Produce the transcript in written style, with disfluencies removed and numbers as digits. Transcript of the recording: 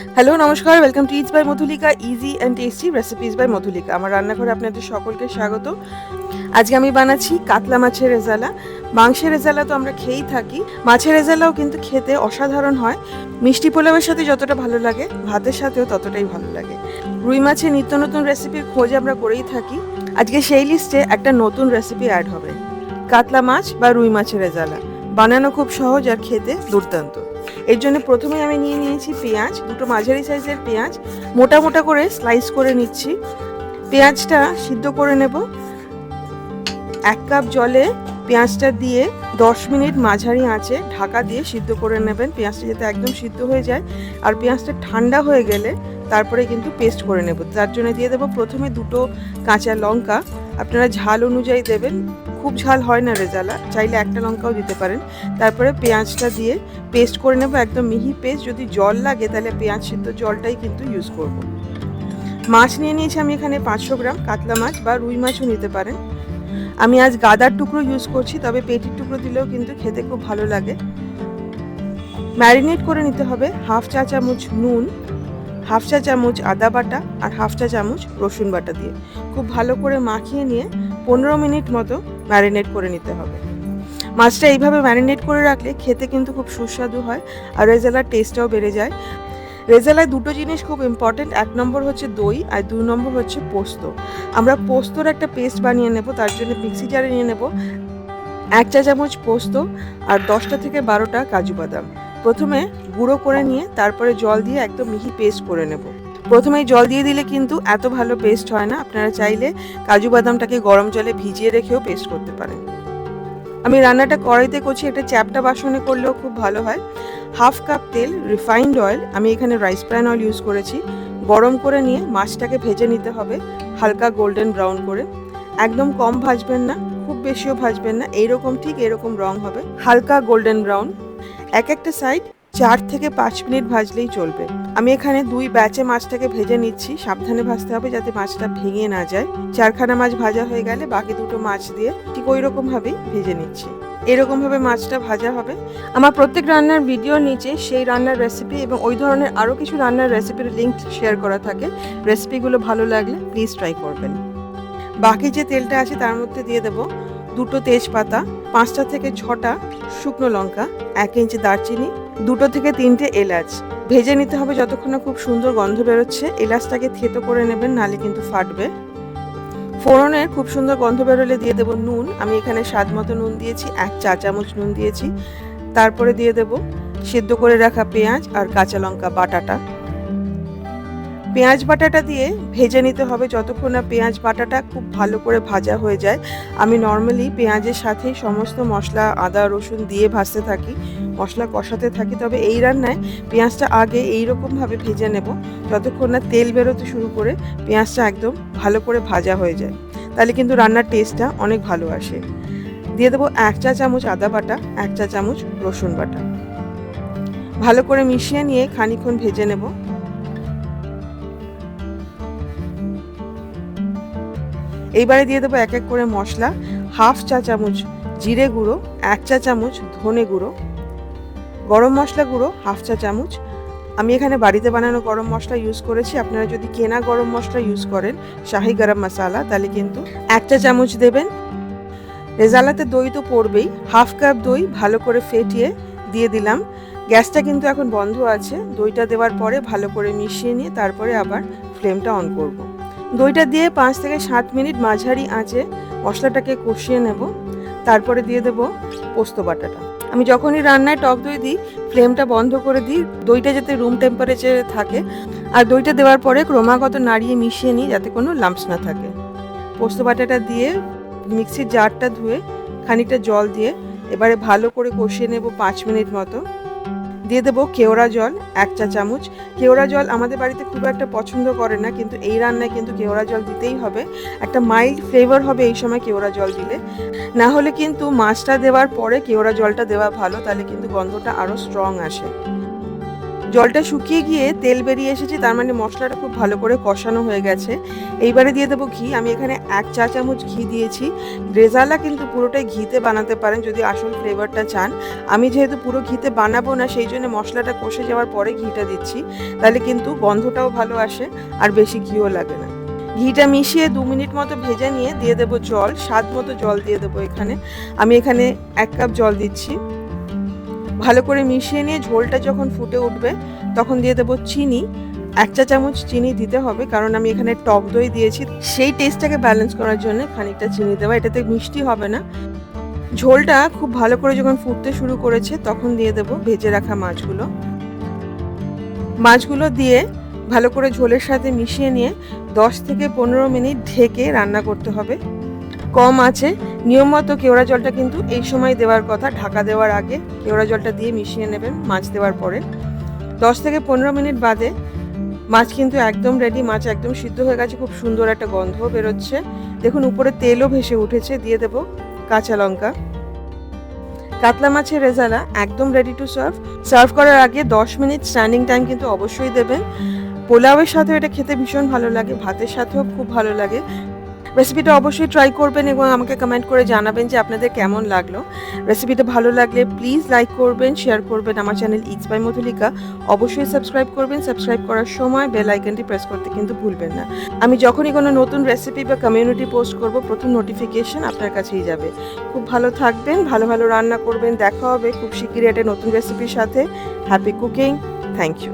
Hello নমস্কার, welcome to it's by Madhulika, easy and tasty recipes by Madhulika. আমার রান্নাঘরে আপনাদের সকলকে স্বাগত। আজকে আমি বানাচ্ছি কাতলা মাছের রেজালা। মাংসের রেজালা তো আমরা খেয়েই থাকি, মাছের রেজালাও কিন্তু খেতে অসাধারণ হয়। মিষ্টি পোলাওয়ের সাথে যতটা ভালো লাগে, ভাতের সাথেও ততটাই ভালো লাগে। রুই মাছের নিত্য নতুন রেসিপির খোঁজ আমরা করেই থাকি। আজকে সেই লিস্টে একটা নতুন রেসিপি অ্যাড হবে, কাতলা মাছ বা রুই মাছের রেজালা। বানানো খুব সহজ আর খেতে দুর্দান্ত। এর জন্য প্রথমে আমি নিয়ে নিয়েছি পেঁয়াজ, দুটো মাঝারি সাইজের পেঁয়াজ মোটা মোটা করে স্লাইস করে নিচ্ছি। পেঁয়াজটা সিদ্ধ করে নেব। 1 কাপ জলে পেঁয়াজটা দিয়ে 10 মিনিট মাঝারি আঁচে ঢাকা দিয়ে সিদ্ধ করে নেবেন, পেঁয়াজটা যাতে একদম সিদ্ধ হয়ে যায়। আর পেঁয়াজটা ঠান্ডা হয়ে গেলে তারপরে কিন্তু পেস্ট করে নেব। তার জন্য দিয়ে দেবো প্রথমে 2টো কাঁচা লঙ্কা, আপনারা ঝাল অনুযায়ী দেবেন, খুব ঝাল হয় না রেজালা, চাইলে একটা লঙ্কাও দিতে পারেন। তারপরে পেঁয়াজটা দিয়ে পেস্ট করে নেব, একদম মিহি পেস্ট। যদি জল লাগে তাহলে পেঁয়াজ সিদ্ধ জলটাই কিন্তু ইউজ করব। মাছ নিয়ে নিয়েছি আমি এখানে 500 গ্রাম, কাতলা মাছ বা রুই মাছও নিতে পারেন। আমি আজ গাদার টুকরো ইউজ করছি, তবে পেটির টুকরো দিলেও কিন্তু খেতে খুব ভালো লাগে। ম্যারিনেট করে নিতে হবে 1/2 চা চামচ নুন, 1/2 চা চামচ আদা বাটা আর 1/2 চা চামচ রসুন বাটা দিয়ে খুব ভালো করে মাখিয়ে নিয়ে 15 মিনিট মতো ম্যারিনেট করে নিতে হবে। মাছটা এইভাবে ম্যারিনেট করে রাখলে খেতে কিন্তু খুব সুস্বাদু হয় আর রেজালার টেস্টটাও বেড়ে যায়। রেজালায় 2টো জিনিস খুব ইম্পর্টেন্ট, 1 নম্বর হচ্ছে দই আর 2 নম্বর হচ্ছে পোস্ত। আমরা পোস্তর একটা পেস্ট বানিয়ে নেব, তার জন্য মিক্সি জারে নিয়ে নেব 1 চা চামচ পোস্ত আর 10টা থেকে 12টা কাজু বাদাম। প্রথমে গুঁড়ো করে নিয়ে তারপরে জল দিয়ে একদম মিহি পেস্ট করে নেব। প্রথমেই জল দিয়ে দিলে কিন্তু এত ভালো পেস্ট হয় না, আপনারা চাইলে কাজু বাদামটাকে গরম জলে ভিজিয়ে রেখেও পেস্ট করতে পারেন। আমি রান্নাটা কড়াইতে করছি, একটা চ্যাপ্টা বাসনে করলেও খুব ভালো হয়। 1/2 কাপ তেল রিফাইন্ড অয়েল, আমি এখানে রাইস ব্র্যান অয়েল ইউজ করেছি, গরম করে নিয়ে মাছটাকে ভেজে নিতে হবে হালকা গোল্ডেন ব্রাউন করে। একদম কম ভাজবেন না, খুব বেশিও ভাজবেন না, এইরকম ঠিক এরকম রং হবে, হালকা গোল্ডেন ব্রাউন। এক একটা সাইড 4 থেকে 5 মিনিট ভাজলেই চলবে। আমি এখানে 2 ব্যাচে মাছটাকে ভেজে নিচ্ছি, সাবধানে ভাজতে হবে যাতে মাছটা ভেঙে না যায়। 4খানা মাছ ভাজা হয়ে গেলে বাকি 2টো মাছ দিয়ে ঠিক ওই রকম ভাবেই ভেজে নিচ্ছি। এরকম ভাবে মাছটা ভাজা হবে। আমার প্রত্যেক রান্নার ভিডিওর নিচে সেই রান্নার রেসিপি এবং ওই ধরনের আরও কিছু রান্নার রেসিপির লিঙ্ক শেয়ার করা থাকে, রেসিপিগুলো ভালো লাগলে প্লিজ ট্রাই করবেন। বাকি যে তেলটা আছে তার মধ্যে দিয়ে দেবো 2টো তেজপাতা, 5টা থেকে 6টা শুকনো লঙ্কা, 1 ইঞ্চি দারচিনি, 2টো থেকে 3টে এলাচ। ভেজে নিতে হবে যতক্ষণ না খুব সুন্দর গন্ধ বেরোচ্ছে। এলাচটাকে থেতো করে নেবেন, নাহলে কিন্তু ফাটবে। ফোড়নের খুব সুন্দর গন্ধ বেরোলে দিয়ে দেবো নুন, আমি এখানে স্বাদ মতো নুন দিয়েছি, 1 চা চামচ নুন দিয়েছি। তারপরে দিয়ে দেবো সেদ্ধ করে রাখা পেঁয়াজ আর কাঁচা লঙ্কা বাটাটা। পেঁয়াজ বাটাটা দিয়ে ভেজে নিতে হবে যতক্ষণ না পেঁয়াজ বাটাটা খুব ভালো করে ভাজা হয়ে যায়। আমি নর্মালি পেঁয়াজের সাথেই সমস্ত মশলা আদা রসুন দিয়ে ভাজতে থাকি, মশলা কষাতে থাকি, তবে এই রান্নায় পেঁয়াজটা আগে এইরকমভাবে ভেজে নেব যতক্ষণ না তেল বেরোতে শুরু করে পেঁয়াজটা একদম ভালো করে ভাজা হয়ে যায়, তাহলে কিন্তু রান্নার টেস্টটা অনেক ভালো আসে। দিয়ে দেবো 1 চা চামচ আদা বাটা, 1 চা চামচ রসুন বাটা। ভালো করে মিশিয়ে নিয়ে খানিকক্ষণ ভেজে নেব। এইবারে দিয়ে দেবো এক এক করে মশলা। 1/2 চা চামচ জিরে গুঁড়ো, 1 চা চামচ ধনে গুঁড়ো, গরম মশলা গুঁড়ো 1/2 চা চামচ। আমি এখানে বাড়িতে বানানো গরম মশলা ইউজ করেছি, আপনারা যদি কেনা গরম মশলা ইউজ করেন শাহি গরম মশলা তাহলে কিন্তু 1 চা চামচ দেবেন। রেজালাতে দই তো পড়বেই, 1/2 কাপ দই ভালো করে ফেটিয়ে দিয়ে দিলাম। গ্যাসটা কিন্তু এখন বন্ধ আছে। দইটা দেওয়ার পরে ভালো করে মিশিয়ে নিয়ে তারপরে আবার ফ্লেমটা অন করব। দইটা দিয়ে 5 থেকে 7 মিনিট মাঝারি আঁচে মশলাটাকে কষিয়ে নেব। তারপরে দিয়ে দেব পোস্ত বাটাটা। আমি যখনই রান্নায় টক দই দিই ফ্লেমটা বন্ধ করে দিই, দইটা যাতে রুম টেম্পারেচারে থাকে। আর দইটা দেওয়ার পরে ক্রমাগত নাড়িয়ে মিশিয়ে নিই যাতে কোনো লাম্পস না থাকে। পোস্ত বাটাটা দিয়ে মিক্সির জারটা ধুয়ে খানিকটা জল দিয়ে এবারে ভালো করে কষিয়ে নেব 5 মিনিট মতো। দিয়ে দেবো কেওড়া জল 1 চা চামচ। কেওড়া জল আমাদের বাড়িতে খুব একটা পছন্দ করে না, কিন্তু এই রান্নায় কিন্তু কেওড়া জল দিতেই হবে, একটা মাইল্ড ফ্লেভার হবে এই সময় কেওড়া জল দিলে। না হলে কিন্তু মাছটা দেওয়ার পরে কেওড়া জলটা দেওয়া ভালো, তাহলে কিন্তু গন্ধটা আরও স্ট্রং আসে। জলটা শুকিয়ে গিয়ে তেল বেরিয়ে এসেছে, তার মানে মশলাটা খুব ভালো করে কষানো হয়ে গেছে। এইবারে দিয়ে দেবো ঘি। আমি এখানে 1 চা চামচ ঘি দিয়েছি। রেজালা কিন্তু পুরোটাই ঘিতে বানাতে পারেন যদি আসল ফ্লেভারটা চান। আমি যেহেতু পুরো ঘিতে বানাবো না, সেই জন্য মশলাটা কষে যাওয়ার পরে ঘিটা দিচ্ছি, তাহলে কিন্তু গন্ধটাও ভালো আসে আর বেশি ঘিও লাগে না। ঘিটা মিশিয়ে 2 মিনিট মতো ভেজে নিয়ে দিয়ে দেবো জল। স্বাদ মতো জল দিয়ে দেবো এখানে। আমি এখানে 1 কাপ জল দিচ্ছি। ভালো করে মিশিয়ে নিয়ে ঝোলটা যখন ফুটে উঠবে তখন দিয়ে দেবো চিনি। 1 চা চামচ চিনি দিতে হবে, কারণ আমি এখানে টক দই দিয়েছি, সেই টেস্টটাকে ব্যালেন্স করার জন্য খানিকটা চিনি দেওয়া। এটাতে মিষ্টি হবে না। ঝোলটা খুব ভালো করে যখন ফুটতে শুরু করেছে তখন দিয়ে দেবো ভেজে রাখা মাছগুলো দিয়ে ভালো করে ঝোলের সাথে মিশিয়ে নিয়ে 10 থেকে 15 মিনিট ঢেকে রান্না করতে হবে কম আঁচে। নিয়ম মতো কেওড়া জলটা কিন্তু এই সময় দেওয়ার কথা, ঢাকা দেওয়ার আগে কেওড়া জলটা দিয়ে মিশিয়ে নেবেন মাছ দেওয়ার পরে। 10 থেকে 15 মিনিট বাদে মাছ কিন্তু একদম রেডি। মাছ একদম সিদ্ধ হয়ে গেছে, খুব সুন্দর একটা গন্ধ বেরোচ্ছে। দেখুন উপরে তেলও ভেসে উঠেছে। দিয়ে দেবো কাঁচা লঙ্কা। কাতলা মাছের রেজালা একদম রেডি টু সার্ভ করার আগে 10 মিনিট স্ট্যান্ডিং টাইম কিন্তু অবশ্যই দেবেন। পোলাওয়ের সাথেও এটা খেতে ভীষণ ভালো লাগে, ভাতের সাথেও খুব ভালো লাগে। রেসিপিটা অবশ্যই ট্রাই করবেন এবং আমাকে কমেন্ট করে জানাবেন যে আপনাদের কেমন লাগলো। রেসিপিটা ভালো লাগলে প্লিজ লাইক করবেন, শেয়ার করবেন। আমার চ্যানেল ইটস বাই মধুলিকা অবশ্যই সাবস্ক্রাইব করবেন। সাবস্ক্রাইব করার সময় বেল আইকনটি প্রেস করতে কিন্তু ভুলবেন না। আমি যখনই কোনো নতুন রেসিপি বা কমিউনিটি পোস্ট করব, প্রথম নোটিফিকেশন আপনার কাছেই যাবে। খুব ভালো থাকবেন, ভালো ভালো রান্না করবেন। দেখা হবে খুব শিগগিরই একটা নতুন রেসিপির সাথে। Happy cooking. Thank you.